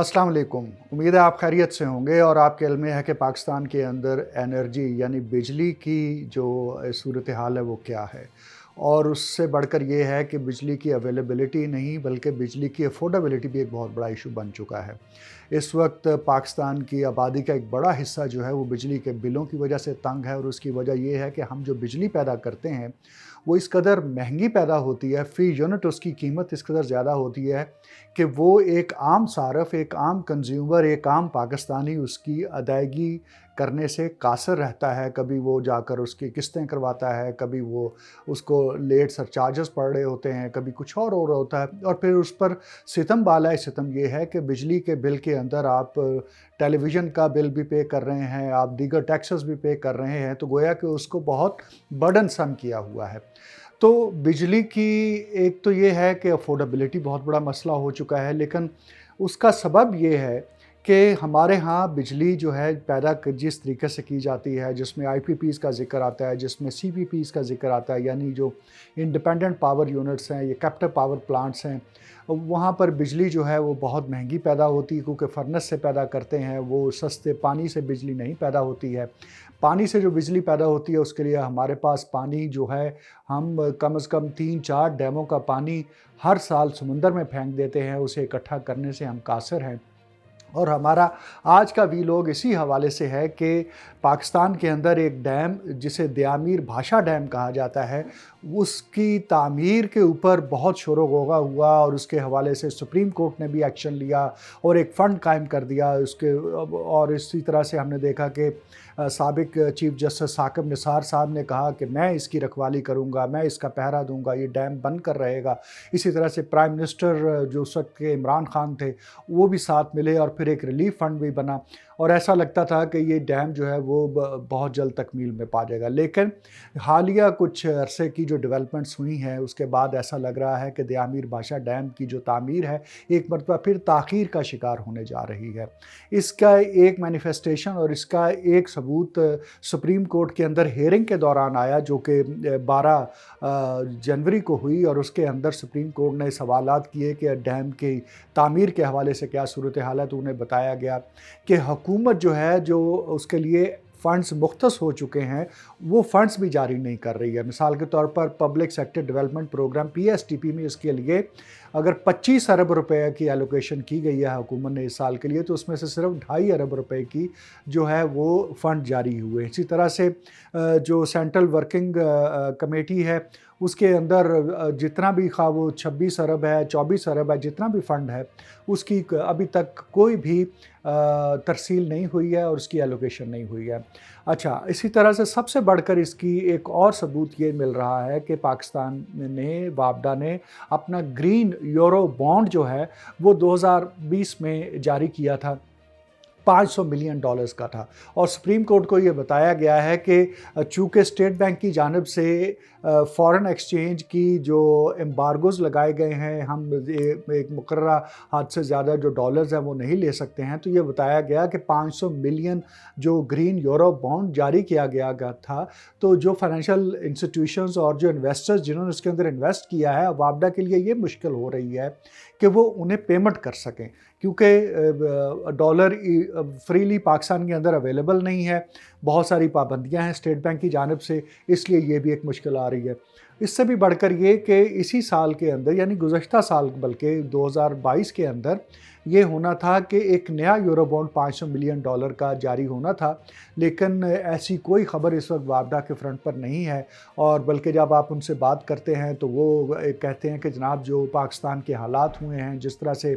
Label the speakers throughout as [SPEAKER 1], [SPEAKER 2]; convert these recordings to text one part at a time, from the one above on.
[SPEAKER 1] अस्सलाम वालेकुम। उम्मीद है आप खैरियत से होंगे और आपके इल्म में है कि पाकिस्तान के अंदर एनर्जी यानी बिजली की जो सूरत हाल है वो क्या है। और उससे बढ़कर ये है कि बिजली की अवेलेबिलिटी नहीं बल्कि बिजली की अफोर्डेबिलिटी भी एक बहुत बड़ा इशू बन चुका है। इस वक्त पाकिस्तान की आबादी का एक बड़ा हिस्सा जो है वो बिजली के बिलों की वजह से तंग है, और उसकी वजह ये है कि हम जो बिजली पैदा करते हैं वो इस कदर महंगी पैदा होती है, फ़ी यूनिट उसकी कीमत इस कदर ज़्यादा होती है कि वो एक आम सारफ़, एक आम कंज्यूमर, एक आम पाकिस्तानी उसकी अदायगी करने से कासर रहता है। कभी वो जाकर उसकी किस्तें करवाता है, कभी वो उसको लेट सरचार्जेस पड़ रहे होते हैं, कभी कुछ और हो रहा होता है, और फिर उस पर सितम बालाए सितम ये है कि बिजली के बिल के अंदर आप टेलीविज़न का बिल भी पे कर रहे हैं, आप दीगर टैक्सेस भी पे कर रहे हैं, तो गोया कि उसको बहुत बर्डनसम किया हुआ है। तो बिजली की एक तो ये है कि अफोर्डेबिलिटी बहुत बड़ा मसला हो चुका है, लेकिन उसका सबब ये है कि हमारे यहाँ बिजली जो है पैदा जिस तरीके से की जाती है, जिसमें आईपीपीज़ का ज़िक्र आता है, जिसमें सीपीपीज़ का ज़िक्र आता है, यानी जो इंडिपेंडेंट पावर यूनिट्स हैं, ये कैप्टिव पावर प्लांट्स हैं, वहाँ पर बिजली जो है वो बहुत महंगी पैदा होती है, क्योंकि फर्नेस से पैदा करते हैं, वो सस्ते पानी से बिजली नहीं पैदा होती है। पानी से जो बिजली पैदा होती है उसके लिए हमारे पास पानी जो है, हम कम से कम 3-4 डैमों का पानी हर साल समुंदर में फेंक देते हैं, उसे इकट्ठा करने से हम कासिर हैं। और हमारा आज का वीलॉग इसी हवाले से है कि पाकिस्तान के अंदर एक डैम जिसे दयामीर भाषा डैम कहा जाता है, उसकी तामीर के ऊपर बहुत शोर गोगा हुआ, और उसके हवाले से सुप्रीम कोर्ट ने भी एक्शन लिया और एक फ़ंड कायम कर दिया उसके। और इसी तरह से हमने देखा कि साबिक चीफ जस्टिस साकिब निसार साहब ने कहा कि मैं इसकी रखवाली करूंगा, मैं इसका पहरा दूंगा, ये डैम बंद कर रहेगा। इसी तरह से प्राइम मिनिस्टर जो उस वक्त के इमरान खान थे वो भी साथ मिले, और फिर एक रिलीफ फंड भी बना, और ऐसा लगता था कि ये डैम जो है वो बहुत जल्द तकमील में पा जाएगा। लेकिन हालिया कुछ अरसे की जो डेवलपमेंट्स हुई हैं उसके बाद ऐसा लग रहा है कि दयामीर भाषा डैम की जो तामीर है एक मरतबा फिर ताख़ीर का शिकार होने जा रही है। इसका एक मैनिफेस्टेशन और इसका एक सबूत सुप्रीम कोर्ट के अंदर हेयरिंग के दौरान आया, जो कि 12 जनवरी को हुई, और उसके अंदर सुप्रीम कोर्ट ने सवालात किए कि डैम की तामीर के हवाले से क्या सूरत हाल है। तो उन्हें बताया गया कि हुकूमत जो है, जो उसके लिए फ़ंड्स मुख्तस हो चुके हैं, वो फ़ंड्स भी जारी नहीं कर रही है। मिसाल के तौर पर पब्लिक सेक्टर डेवलपमेंट प्रोग्राम पीएसटीपी में इसके लिए अगर 25 अरब रुपए की एलोकेशन की गई है हुकूमत ने इस साल के लिए, तो उसमें से सिर्फ 2.5 अरब रुपए की जो है वो फ़ंड जारी हुए। इसी तरह से जो सेंट्रल वर्किंग कमेटी है उसके अंदर जितना भी खा वो 26 अरब है, 24 अरब है, जितना भी फ़ंड है उसकी अभी तक कोई भी तरसील नहीं हुई है और उसकी एलोकेशन नहीं हुई है। अच्छा, इसी तरह से सबसे बढ़कर इसकी एक और सबूत ये मिल रहा है कि पाकिस्तान ने, वापडा ने अपना ग्रीन यूरो बॉन्ड जो है वो 2020 में जारी किया था, $500 मिलियन का था। और सुप्रीम कोर्ट को ये बताया गया है कि चूँकि स्टेट बैंक की जानिब से फ़ॉरेन एक्सचेंज की जो एम्बार्गोज़ लगाए गए हैं, हम एक मुकर्ररा हद से ज़्यादा जो डॉलर्स हैं वो नहीं ले सकते हैं, तो ये बताया गया कि 500 मिलियन जो ग्रीन यूरो बॉन्ड जारी किया गया था, तो जो फाइनेंशियल इंस्टीट्यूशंस और जो इन्वेस्टर्स जिन्होंने इसके अंदर इन्वेस्ट किया है, वापडा के लिए ये मुश्किल हो रही है कि वो उन्हें पेमेंट कर सकें, क्योंकि डॉलर फ्रीली पाकिस्तान के अंदर अवेलेबल नहीं है, बहुत सारी पाबंदियां हैं स्टेट बैंक की जानिब से, इसलिए ये भी एक मुश्किल आ रही है। इससे भी बढ़कर ये कि इसी साल के अंदर, यानी गुज़श्ता साल बल्कि 2022 के अंदर ये होना था कि एक नया यूरो बॉन्ड $500 मिलियन का जारी होना था, लेकिन ऐसी कोई ख़बर इस वक्त वापडा के फ्रंट पर नहीं है। और बल्कि जब आप उनसे बात करते हैं तो वो कहते हैं कि जनाब जो पाकिस्तान के हालात हुए हैं, जिस तरह से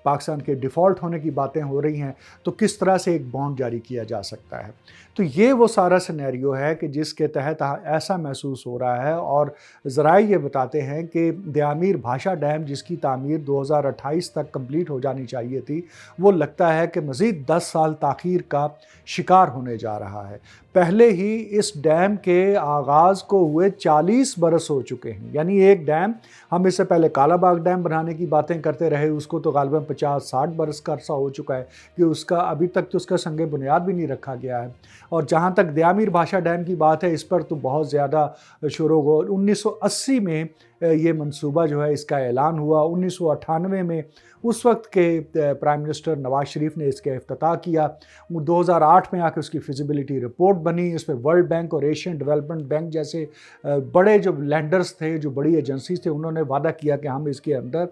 [SPEAKER 1] पाकिस्तान के डिफ़ॉल्ट होने की बातें हो रही हैं, तो किस तरह से एक बॉन्ड जारी किया जा सकता है। तो ये वो सारा सिनेरियो है कि जिसके तहत ऐसा महसूस हो रहा है, और ज़राए ये बताते हैं कि दयामीर भाषा डैम जिसकी तामीर 2028 तक कंप्लीट हो जानी चाहिए थी, वो लगता है कि मज़ीद 10 साल ताख़ीर का शिकार होने जा रहा है। पहले ही इस डैम के आगाज़ को हुए 40 बरस हो चुके हैं, यानी एक डैम, हम इससे पहले कालाबाग डैम बनाने की बातें करते रहे, उसको तो गालिबन 50-60 बरस का अरसा हो चुका है कि उसका अभी तक तो उसका संगे बुनियाद भी नहीं रखा गया है। और जहाँ तक दयामीर भाषा डैम की बात है, इस पर तो बहुत ज़्यादा शोर-ओ-गुल, 1980 में ये मंसूबा जो है इसका ऐलान हुआ। 1998 में उस वक्त के प्राइम मिनिस्टर नवाज शरीफ ने इसका इफ्तिताह किया। 2008 में आके उसकी फिजिबिलिटी रिपोर्ट बनी। इसमें वर्ल्ड बैंक और एशियन डेवलपमेंट बैंक जैसे बड़े जो लैंडर्स थे, जो बड़ी एजेंसीज थे, उन्होंने वादा किया कि हम इसके अंदर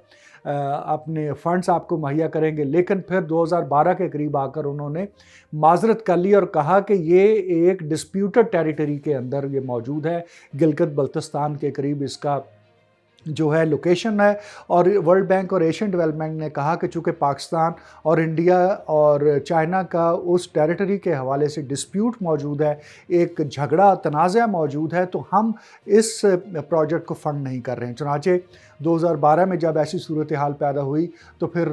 [SPEAKER 1] अपने फंड्स आपको मुहैया करेंगे। लेकिन फिर 2012 के करीब आकर उन्होंने माजरत कर ली और कहा कि ये एक डिस्प्यूटेड टेरिटरी के अंदर ये मौजूद है, गिलगित बल्तिस्तान के करीब इसका जो है लोकेशन है। और वर्ल्ड बैंक और एशियन डेवलपमेंट ने कहा कि चूँकि पाकिस्तान और इंडिया और चाइना का उस टेरिटरी के हवाले से डिस्प्यूट मौजूद है, एक झगड़ा तनाज़ा मौजूद है, तो हम इस प्रोजेक्ट को फ़ंड नहीं कर रहे हैं। चुनांचे 2012 में जब ऐसी सूरत हाल पैदा हुई तो फिर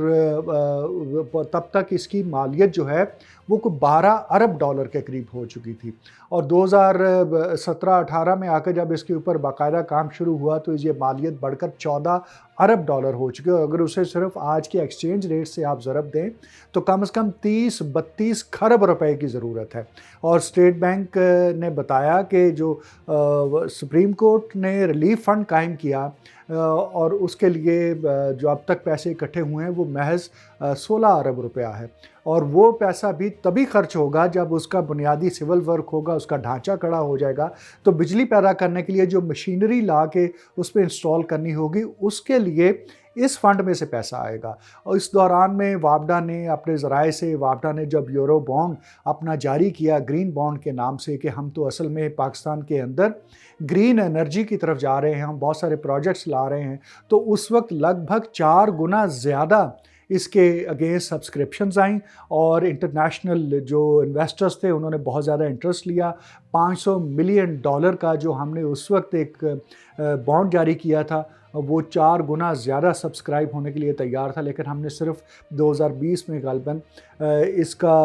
[SPEAKER 1] तब तक इसकी मालियत जो है वो कोई 12 अरब डॉलर के करीब हो चुकी थी। और 2017-18 में आकर जब इसके ऊपर बाकायदा काम शुरू हुआ तो ये मालियत बढ़कर 14 अरब डॉलर हो चुके हैं। अगर उसे सिर्फ आज के एक्सचेंज रेट से आप ज़रब दें तो कम से कम 30-32 खरब रुपए की ज़रूरत है। और स्टेट बैंक ने बताया कि जो सुप्रीम कोर्ट ने रिलीफ फ़ंड कायम किया और उसके लिए जो अब तक पैसे इकट्ठे हुए हैं वो महज 16 अरब रुपया है। और वो पैसा भी तभी खर्च होगा जब उसका बुनियादी सिविल वर्क होगा, उसका ढांचा खड़ा हो जाएगा। तो बिजली पैदा करने के लिए जो मशीनरी ला के उस पर इंस्टॉल करनी होगी, उसके लिए इस फंड में से पैसा आएगा। और इस दौरान में वापडा ने अपने ज़राए से, वापडा ने जब यूरो बॉन्ड अपना जारी किया ग्रीन बॉन्ड के नाम से कि हम तो असल में पाकिस्तान के अंदर ग्रीन एनर्जी की तरफ जा रहे हैं, हम बहुत सारे प्रोजेक्ट्स ला रहे हैं, तो उस वक्त लगभग 4 गुना ज़्यादा इसके अगेंस्ट सब्सक्रिप्शंस आई और इंटरनेशनल जो इन्वेस्टर्स थे उन्होंने बहुत ज़्यादा इंटरेस्ट लिया। $500 मिलियन का जो हमने उस वक्त एक बॉन्ड जारी किया था वो 4 गुना ज़्यादा सब्सक्राइब होने के लिए तैयार था। लेकिन हमने सिर्फ 2020 में गालिबन इसका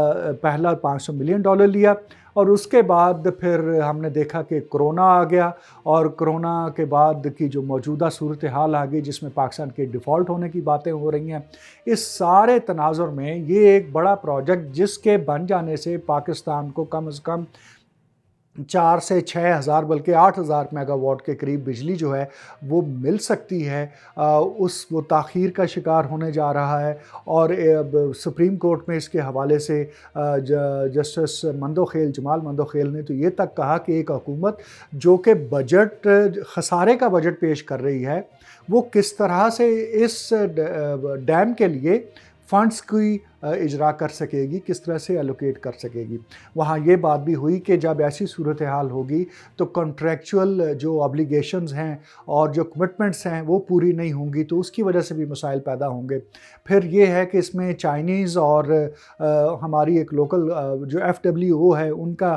[SPEAKER 1] पहला $500 मिलियन लिया और उसके बाद फिर हमने देखा कि कोरोना आ गया और कोरोना के बाद की जो मौजूदा सूरत हाल आ गई जिसमें पाकिस्तान के डिफ़ॉल्ट होने की बातें हो रही हैं। इस सारे तनाज़ुर में ये एक बड़ा प्रोजेक्ट जिसके बन जाने से पाकिस्तान को कम से कम 4 से 6 हज़ार बल्कि 8 हज़ार मेगावाट के करीब बिजली जो है वो मिल सकती है, वो ताख़ीर का शिकार होने जा रहा है। और सुप्रीम कोर्ट में इसके हवाले से जस्टिस जमाल मंदोखेल ने तो ये तक कहा कि एक हुकूमत जो कि बजट खसारे का बजट पेश कर रही है वो किस तरह से इस डैम के लिए फ़ंड्स की इजरा कर सकेगी, किस तरह से एलोकेट कर सकेगी। वहाँ ये बात भी हुई कि जब ऐसी सूरत हाल होगी तो कॉन्ट्रैक्चुअल जो ऑब्लिगेशंस हैं और जो कमिटमेंट्स हैं वो पूरी नहीं होंगी, तो उसकी वजह से भी मसाइल पैदा होंगे। फिर ये है कि इसमें चाइनीज़ और हमारी एक लोकल जो FWO है उनका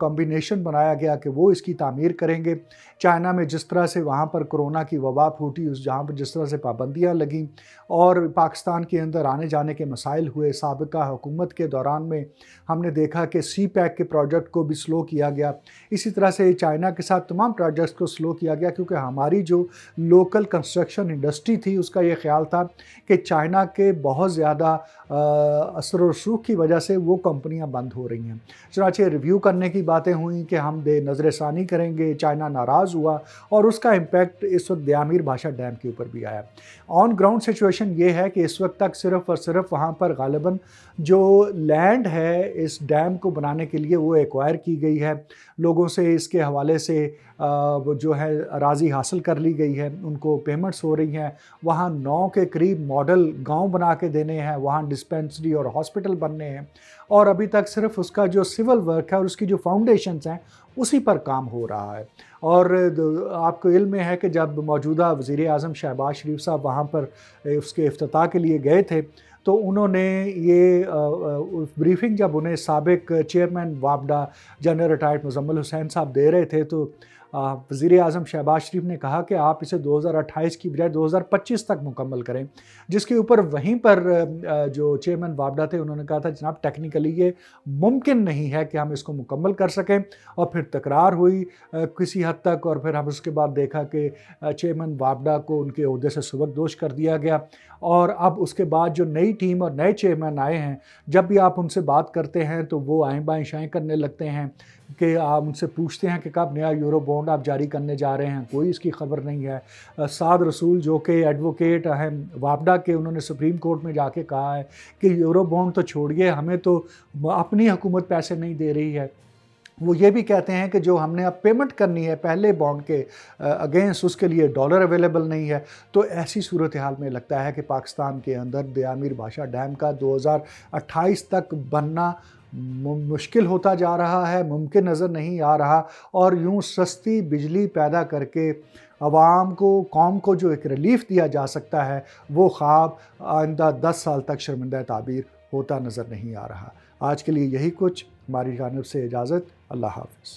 [SPEAKER 1] कॉम्बिनेशन बनाया गया कि वो इसकी तामीर करेंगे। चाइना में जिस तरह से वहाँ पर कोरोना की वबा फूटी, उस जहाँ पर जिस तरह से पाबंदियाँ लगीं और पाकिस्तान के अंदर आने जाने के मसाइल हुए, साबिका हुकूमत के दौरान में हमने देखा कि CPEC के प्रोजेक्ट को भी स्लो किया गया। इसी तरह से चाइना के साथ तमाम प्रोजेक्ट्स को स्लो किया गया क्योंकि हमारी जो लोकल कंस्ट्रक्शन इंडस्ट्री थी उसका ये ख्याल था कि चाइना के बहुत ज़्यादा असर व रसूख की वजह से वो कंपनियां बंद हो रही हैं। चुनांचे रिव्यू करने की बातें हुई कि हम नज़रसानी करेंगे, चाइना नाराज़ हुआ और उसका इम्पेक्ट इस वक्त दयामीर भाषा डैम के ऊपर भी आया। ऑन ग्राउंड सिचुएशन ये है कि इस वक्त तक सिर्फ़ और सिर्फ वहाँ पर गालिबन जो लैंड है इस डैम को बनाने के लिए वो एक्वायर की गई है, लोगों से इसके हवाले से जो है अराज़ी हासिल कर ली गई है, उनको पेमेंट्स हो रही हैं। वहाँ 9 के करीब मॉडल गांव बना के देने हैं, वहाँ डिस्पेंसरी और हॉस्पिटल बनने हैं और अभी तक सिर्फ उसका जो सिविल वर्क है और उसकी जो फाउंडेशंस हैं उसी पर काम हो रहा है। और आपको इल्म है कि जब मौजूदा वज़ीर आज़म शहबाज शरीफ साहब वहाँ पर उसके इफ्तिताह के लिए गए थे तो उन्होंने ये ब्रीफिंग जब उन्हें साबिक चेयरमैन वापडा जनरल रिटायर्ड मुज़म्मिल हुसैन साहब दे रहे थे तो वज़ीर आज़म शहबाज शरीफ ने कहा कि आप इसे 2028 की बजाय 2025 तक मुकम्मल करें, जिसके ऊपर वहीं पर जो चेयरमैन वापडा थे उन्होंने कहा था जनाब टेक्निकली ये मुमकिन नहीं है कि हम इसको मुकम्मल कर सकें। और फिर तकरार हुई किसी हद तक और फिर हम उसके बाद देखा कि चेयरमैन वापडा को उनके ओहदे से सुबकदोश कर दिया गया। और अब उसके बाद जो नई टीम और नए चेयरमैन आए हैं, जब भी आप उनसे बात करते हैं तो वो आएँ बाएँ शाएँ करने लगते हैं। کہ آپ ان سے پوچھتے ہیں کہ کب نیا یورو بانڈ آپ جاری کرنے جا رہے ہیں، کوئی اس کی خبر نہیں ہے۔ سعد رسول جو کہ ایڈوکیٹ ہیں وابڈا کے، انہوں نے سپریم کورٹ میں جا کے کہا ہے کہ یورو بانڈ تو چھوڑیے، ہمیں تو اپنی حکومت پیسے نہیں دے رہی ہے۔ وہ یہ بھی کہتے ہیں کہ جو ہم نے اب پیمنٹ کرنی ہے پہلے بانڈ کے اگینسٹ، اس کے لیے ڈالر اویلیبل نہیں ہے۔ تو ایسی صورتحال میں لگتا ہے کہ پاکستان کے اندر دیامیر بھاشا ڈیم کا 2028 تک بننا مشکل ہوتا جا رہا ہے، ممکن نظر نہیں آ رہا، اور یوں سستی بجلی پیدا کر کے عوام کو، قوم کو جو ایک ریلیف دیا جا سکتا ہے، وہ خواب آئندہ 10 سال تک شرمندہ تعبیر ہوتا نظر نہیں آ رہا۔ آج کے لیے یہی کچھ، ہماری جانب سے اجازت، اللہ حافظ۔